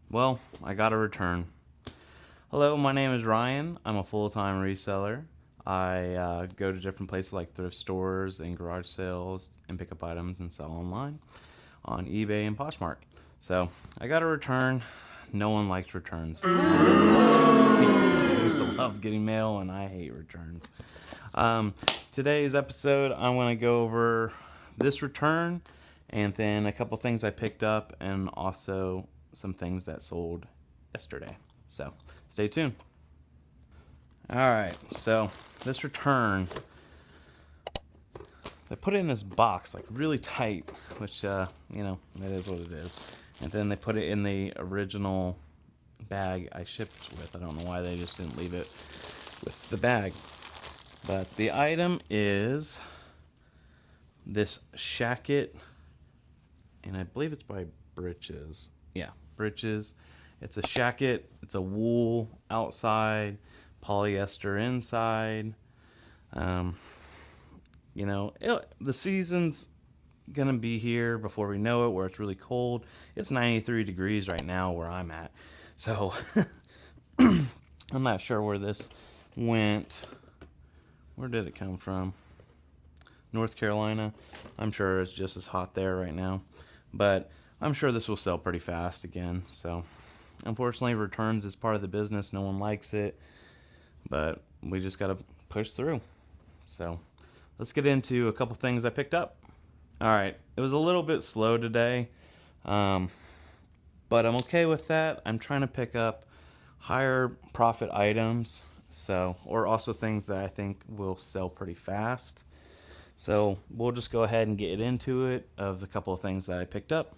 Well, I got a return. Hello, my name is Ryan. I'm a full-time reseller. I go to different places like thrift stores and garage sales and pick up items and sell online on eBay and Poshmark. So I got a return. No one likes returns. I used to love getting mail, and I hate returns. Today's episode, I want to go over this return and then a couple things I picked up and also some things that sold yesterday. So stay tuned. All right, so this return, they put it in this box like really tight, which it is what it is. And then they put it in the original bag I shipped with. I don't know why they just didn't leave it with the bag. But the item is this shacket, and I believe it's by Britches. Yeah, Britches. It's a shacket. It's a wool outside, polyester inside. The season's gonna be here before we know it, where it's really cold. It's 93 degrees right now where I'm at, so I'm not sure where this went. Where did it come from? North Carolina. I'm sure it's just as hot there right now, but I'm sure this will sell pretty fast again. So unfortunately, returns is part of the business. No one likes it, but we just got to push through. So let's get into a couple things I picked up. All right, it was a little bit slow today, but I'm okay with that. I'm trying to pick up higher profit items, or also things that I think will sell pretty fast. So we'll just go ahead and get into it of the couple of things that I picked up.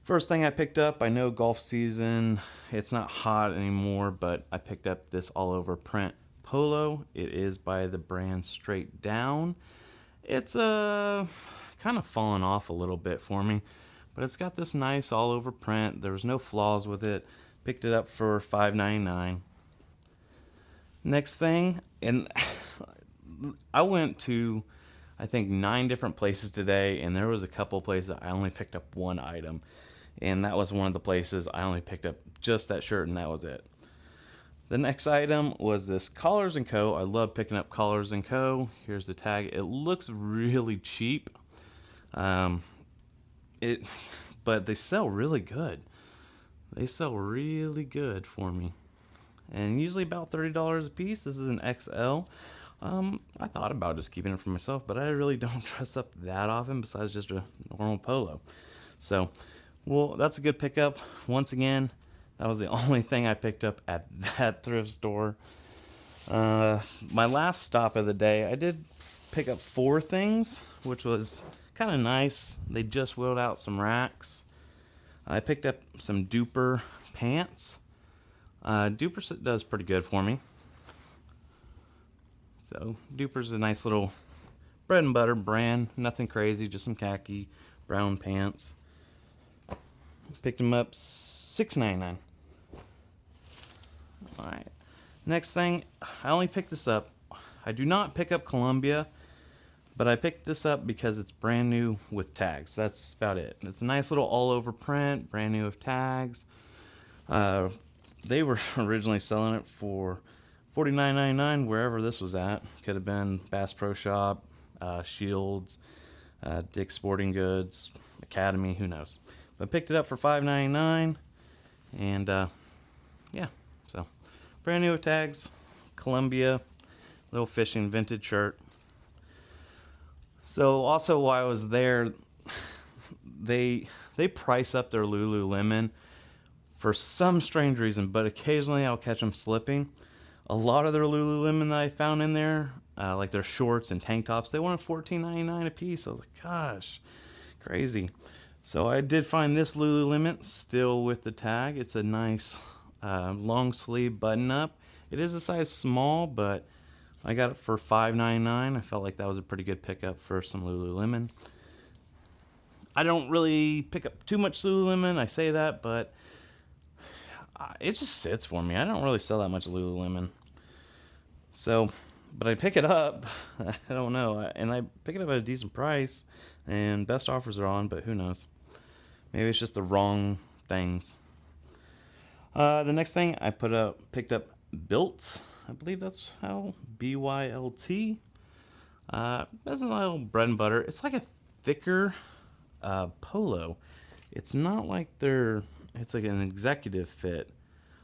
First thing I picked up, I know golf season, it's not hot anymore, but I picked up this all over print polo. It is by the brand Straight Down. It's kind of fallen off a little bit for me, but it's got this nice all over print. There was no flaws with it. Picked it up for $5.99. Next thing, and I went to I think 9 different places today, and there was a couple places I only picked up one item, and that was one of the places I only picked up just that shirt, and that was it. The next item was this Collars & Co. I love picking up Collars & Co. Here's the tag. It looks really cheap, but they sell really good. They sell really good for me, and usually about $30 a piece. This is an XL. I thought about just keeping it for myself, but I really don't dress up that often besides just a normal polo. So, that's a good pickup. Once again, that was the only thing I picked up at that thrift store. My last stop of the day, I did pick up 4 things, which was kind of nice. They just wheeled out some racks. I picked up some Duper pants. Duper does pretty good for me. So Duper's a nice little bread and butter brand. Nothing crazy, just some khaki brown pants. Picked them up $6.99. Alright. Next thing, I only picked this up. I do not pick up Columbia, but I picked this up because it's brand new with tags. That's about it. It's a nice little all over print, brand new with tags. They were originally selling it for $49.99 wherever this was at. Could have been Bass Pro Shop, Shields, Dick's Sporting Goods, Academy, who knows. But I picked it up for $5.99, and so brand new with tags, Columbia, little fishing vintage shirt. So also while I was there, they price up their Lululemon for some strange reason, but occasionally I'll catch them slipping. A lot of their Lululemon that I found in there, like their shorts and tank tops, they wanted $14.99 a piece. I was like, gosh, crazy. So I did find this Lululemon still with the tag. It's a nice long sleeve button up. It is a size small, but I got it for $5.99. I felt like that was a pretty good pickup for some Lululemon. I don't really pick up too much Lululemon. I say that, but it just sits for me. I don't really sell that much Lululemon. So, but I pick it up. I don't know. And I pick it up at a decent price. And best offers are on, but who knows. Maybe it's just the wrong things. The next thing I picked up Built. I believe that's how, BYLT. That's a little bread and butter. It's like a thicker polo. It's not like it's like an executive fit.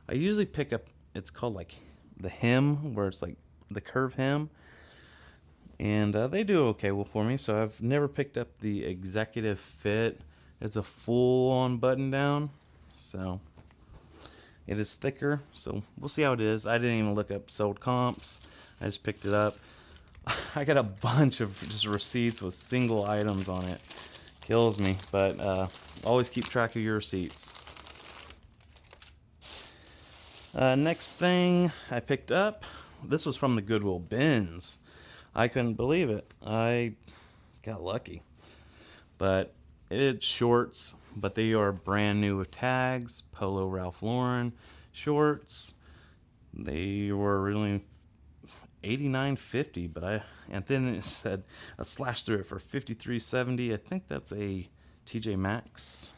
I usually pick up, it's called like the hem, where it's like the curve hem. And they do okay for me, so I've never picked up the executive fit. It's a full-on button-down, so it is thicker, so we'll see how it is. I didn't even look up sold comps. I just picked it up. I got a bunch of just receipts with single items on it. Kills me, but always keep track of your receipts. Next thing I picked up, this was from the Goodwill bins. I couldn't believe it. I got lucky. But it's shorts, but they are brand new with tags. Polo Ralph Lauren shorts. They were originally $89.50, and then it said a slash through it for $53.70. I think that's a TJ Maxx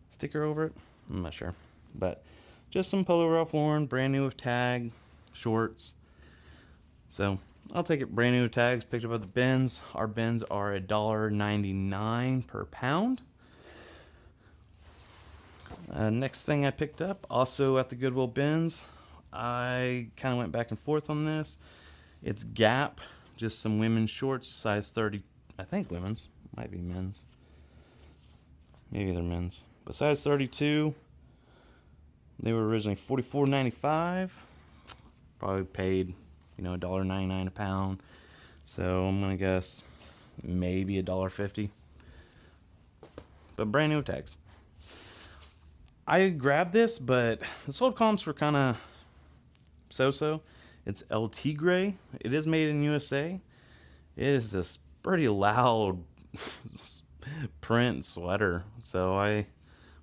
sticker over it. I'm not sure, but just some Polo Ralph Lauren, brand new with tag shorts. So I'll take it brand new with tags. Picked up at the bins. Our bins are $1.99 per pound. Next thing I picked up, also at the Goodwill bins. I kind of went back and forth on this. It's Gap, just some women's shorts, size 30. I think women's, might be men's. Maybe they're men's, but size 32. They were originally $44.95. Probably paid, $1.99 a pound. So I'm gonna guess maybe $1.50. But brand new tags. I grabbed this, but the sold comps were kind of so-so. It's LT gray. It is made in USA. It is this pretty loud print sweater. So I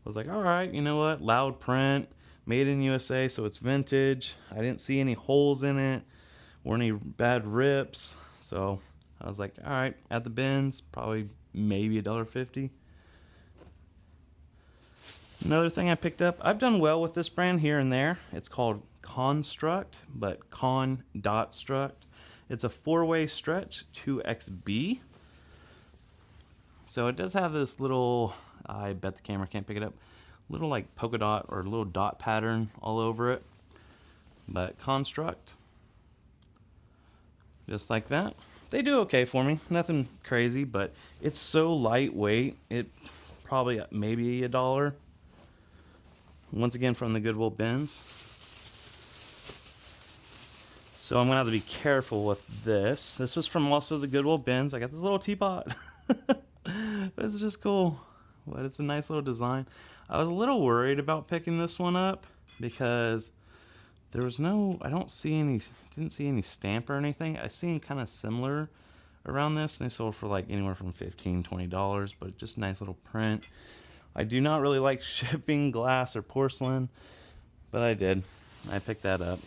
was like, all right, you know what? Loud print, made in USA, so it's vintage. I didn't see any holes in it or any bad rips. So I was like, all right, at the bins, probably maybe $1.50. Another thing I picked up, I've done well with this brand here and there. It's called Construct, but Con.Struct. It's a 4-way stretch 2XB. So it does have this little, I bet the camera can't pick it up, little like polka dot or little dot pattern all over it. But Construct, just like that. They do okay for me, nothing crazy, but it's so lightweight. It probably maybe $1. Once again from the Goodwill bins. So I'm gonna have to be careful with this. This was from also the Goodwill bins. I got this little teapot. This is just cool, but it's a nice little design. I was a little worried about picking this one up because there was didn't see any stamp or anything. I seen kind of similar around this, and they sold for like anywhere from $15, $20, but just nice little print. I do not really like shipping glass or porcelain, but I did. I picked that up.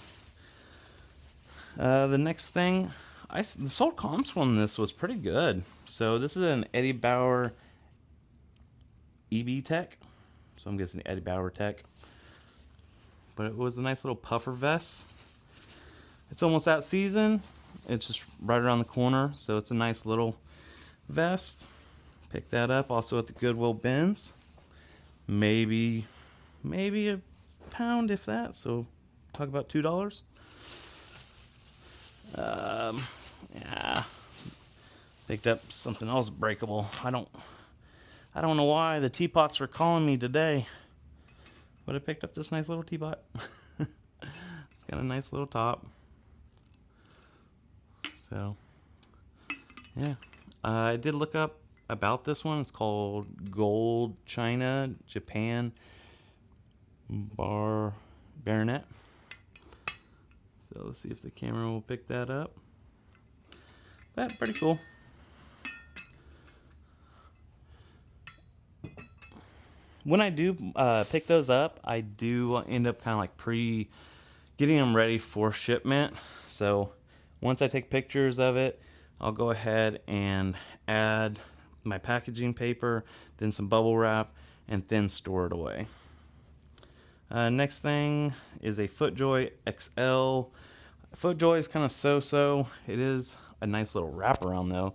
The next thing, the sold comps on this was pretty good. So this is an Eddie Bauer EB Tech. So I'm guessing Eddie Bauer Tech. But it was a nice little puffer vest. It's almost that season. It's just right around the corner. So it's a nice little vest. Picked that up also at the Goodwill bins. Maybe a pound, if that. So talk about $2. Yeah. Picked up something else breakable. I don't know why the teapots were calling me today, but I picked up this nice little teapot. It's got a nice little top. So yeah, I did look up about this one. It's called Gold China Japan Baronet. So let's see if the camera will pick that up. That's pretty cool. When I do pick those up, I do end up kind of like getting them ready for shipment. So once I take pictures of it, I'll go ahead and add my packaging paper, then some bubble wrap, and then store it away. Next thing is a FootJoy XL. FootJoy is kind of so-so. It is a nice little wraparound though.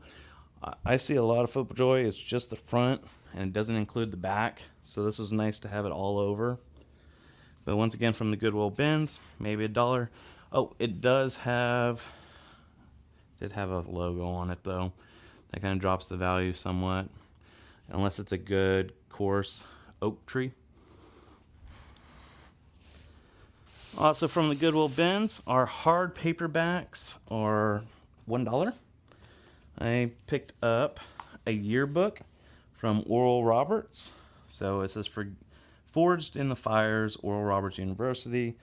I see a lot of FootJoy, it's just the front and it doesn't include the back. So this was nice to have it all over. But once again, from the Goodwill bins, maybe $1. Oh, it did have a logo on it though. That kind of drops the value somewhat, unless it's a good, coarse oak tree. Also from the Goodwill bins, our hard paperbacks are $1. I picked up a yearbook from Oral Roberts. So it says Forged in the Fires, Oral Roberts University.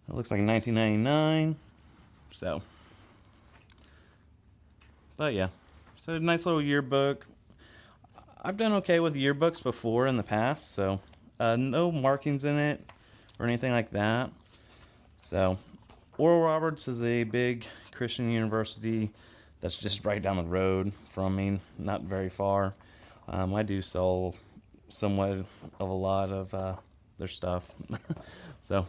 It looks like $19.99. So, but yeah, so a nice little yearbook. I've done okay with yearbooks before in the past, so no markings in it or anything like that. So, Oral Roberts is a big Christian university that's just right down the road from me, not very far. I do sell somewhat of a lot of their stuff. So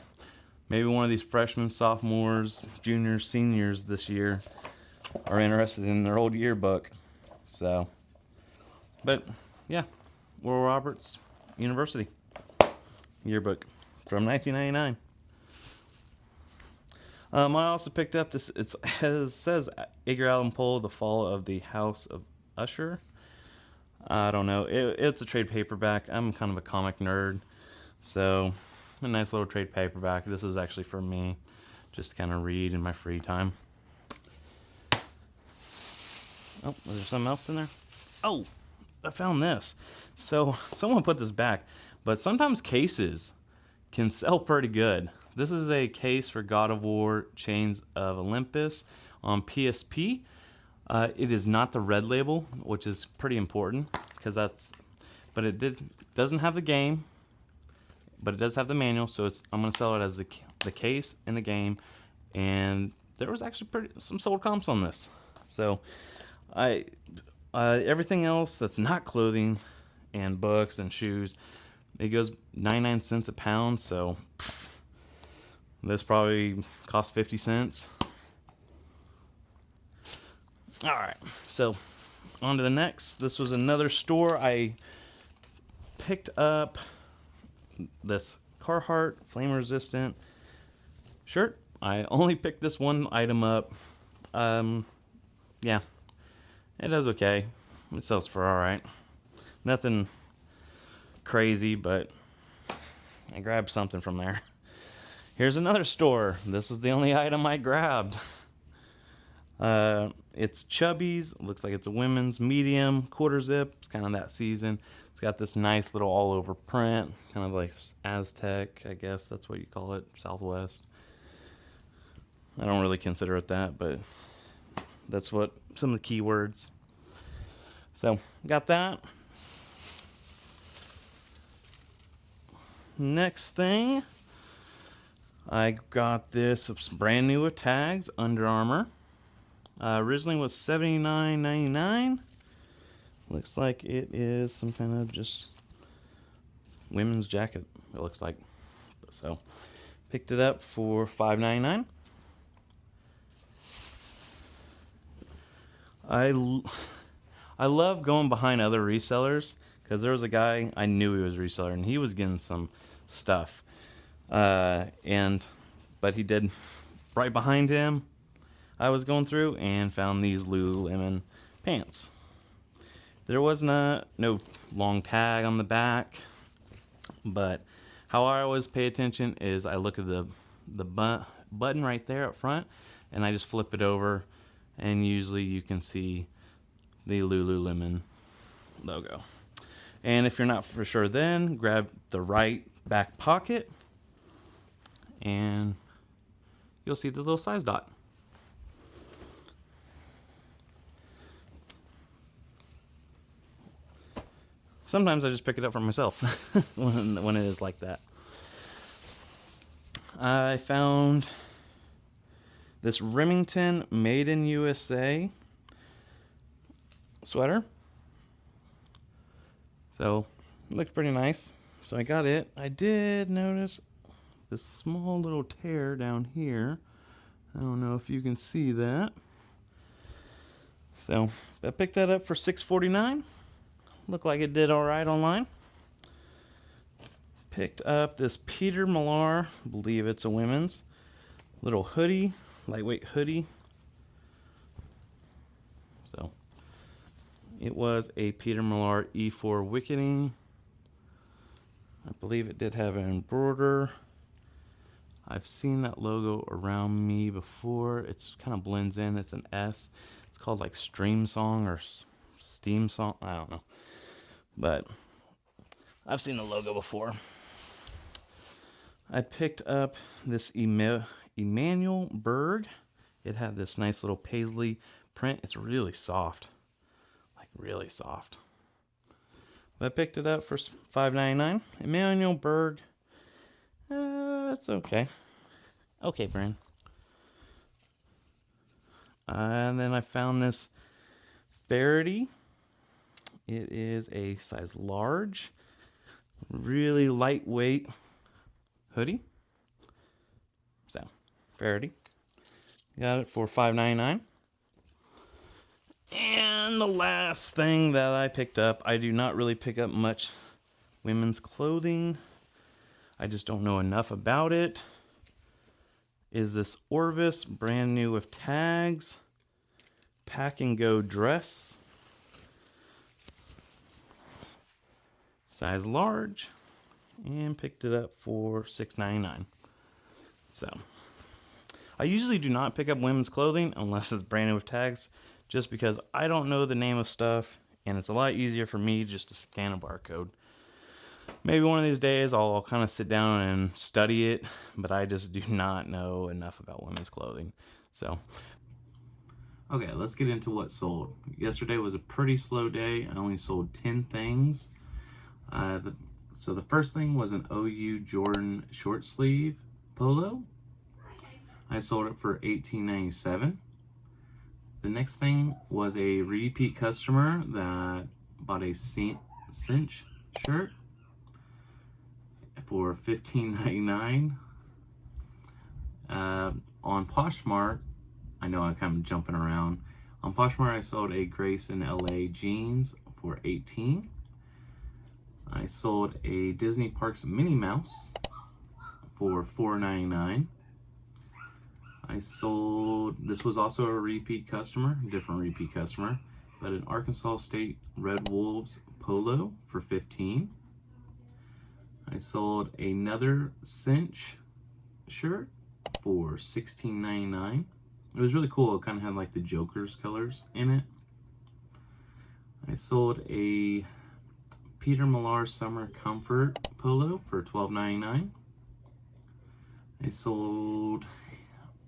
maybe one of these freshmen, sophomores, juniors, seniors this year are interested in their old yearbook. So, but yeah, Oral Roberts University yearbook from 1999. I also picked up this. It says Edgar Allan Poe, The Fall of the House of Usher. I don't know. It's a trade paperback. I'm kind of a comic nerd, so a nice little trade paperback. This is actually for me, just to kind of read in my free time. Oh, was there something else in there? Oh, I found this. So someone put this back, but sometimes cases can sell pretty good. This is a case for God of War Chains of Olympus on PSP. It is not the red label, which is pretty important because but it doesn't have the game, but it does have the manual. So I'm going to sell it as the case in the game, and there was actually some sold comps on this. So everything else that's not clothing and books and shoes, it goes 99 cents a pound. So this probably cost 50 cents. All right, so on to the next. This was another store. I picked up this Carhartt flame resistant shirt. I only picked this one item up. Yeah, it does okay. It sells for all right. Nothing crazy, but I grabbed something from there. Here's another store. This was the only item I grabbed. It's Chubby's. Looks like it's a women's medium quarter zip. It's kind of that season. It's got this nice little all over print, kind of like Aztec, I guess that's what you call it, Southwest. I don't really consider it that, but that's what some of the keywords. So got that. Next thing, I got this brand new with tags, Under Armour. Originally was $79.99. Looks like it is some kind of just women's jacket, it looks like. So picked it up for $5.99. I love going behind other resellers because there was a guy I knew he was a reseller and he was getting some stuff. But he did right behind him. I was going through and found these Lululemon pants. There was no long tag on the back, but how I always pay attention is I look at the button right there up front, and I just flip it over, and usually you can see the Lululemon logo. And if you're not for sure, then grab the right back pocket, and you'll see the little size dot. Sometimes I just pick it up for myself when it is like that. I found this Remington Made in USA sweater. So it looks pretty nice. So I got it. I did notice this small little tear down here. I don't know if you can see that. So I picked that up for $6.49. Looked like it did all right online. Picked up this Peter Millar, I believe it's a women's, little hoodie, lightweight hoodie. So it was a Peter Millar E4 wicketing. I believe it did have an embroider. I've seen that logo around me before. It's kind of blends in. It's an S. It's called like Stream Song or Steam Song. I don't know. But I've seen the logo before. I picked up this Emmanuel Berg. It had this nice little paisley print. It's really soft. Like really soft. But I picked it up for $5.99. Emmanuel Berg. It's okay. Okay, brand. And then I found this Faraday. It is a size large. Really lightweight hoodie. So, Faraday. Got it for $5.99. And the last thing that I picked up, I do not really pick up much women's clothing. I just don't know enough about it. Is this Orvis, brand new with tags. Pack and go dress. Size large. And picked it up for $6.99. So, I usually do not pick up women's clothing unless it's brand new with tags, just because I don't know the name of stuff, and it's a lot easier for me just to scan a barcode. Maybe one of these days I'll kind of sit down and study it, but I just do not know enough about women's clothing. So, okay, let's get into what sold. Yesterday was a pretty slow day. I only sold 10 things. So the first thing was an OU Jordan short sleeve polo. I sold it for $18.97. The next thing was a repeat customer that bought a cinch shirt for $15.99. On Poshmark, I know I'm kind of jumping around. On Poshmark, I sold a Grayson LA jeans for $18. I sold a Disney Parks Minnie Mouse for $4.99. I sold, this was also a repeat customer, different repeat customer, but an Arkansas State Red Wolves polo for $15. I sold another cinch shirt for $16.99. It was really cool. It kind of had like the Joker's colors in it. I sold a Peter Millar Summer Comfort polo for $12.99. I sold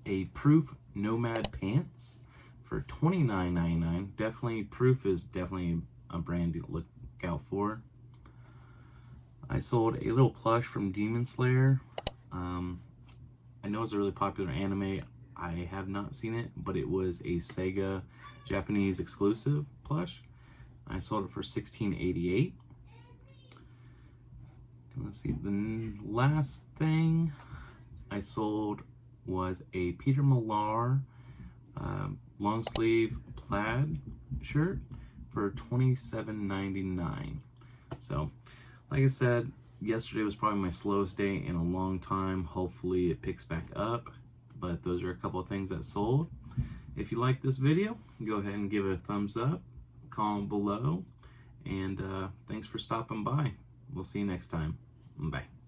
a Proof Nomad pants for $29.99. Definitely, Proof is definitely a brand to look out for. I sold a little plush from Demon Slayer. I know it's a really popular anime. I have not seen it, but it was a Sega Japanese exclusive plush. I sold it for $16.88. Let's see, the last thing I sold was a Peter Millar long sleeve plaid shirt for $27.99. So, like I said, yesterday was probably my slowest day in a long time. Hopefully it picks back up, but those are a couple of things that sold. If you like this video, go ahead and give it a thumbs up, comment below, and thanks for stopping by. We'll see you next time. Bye.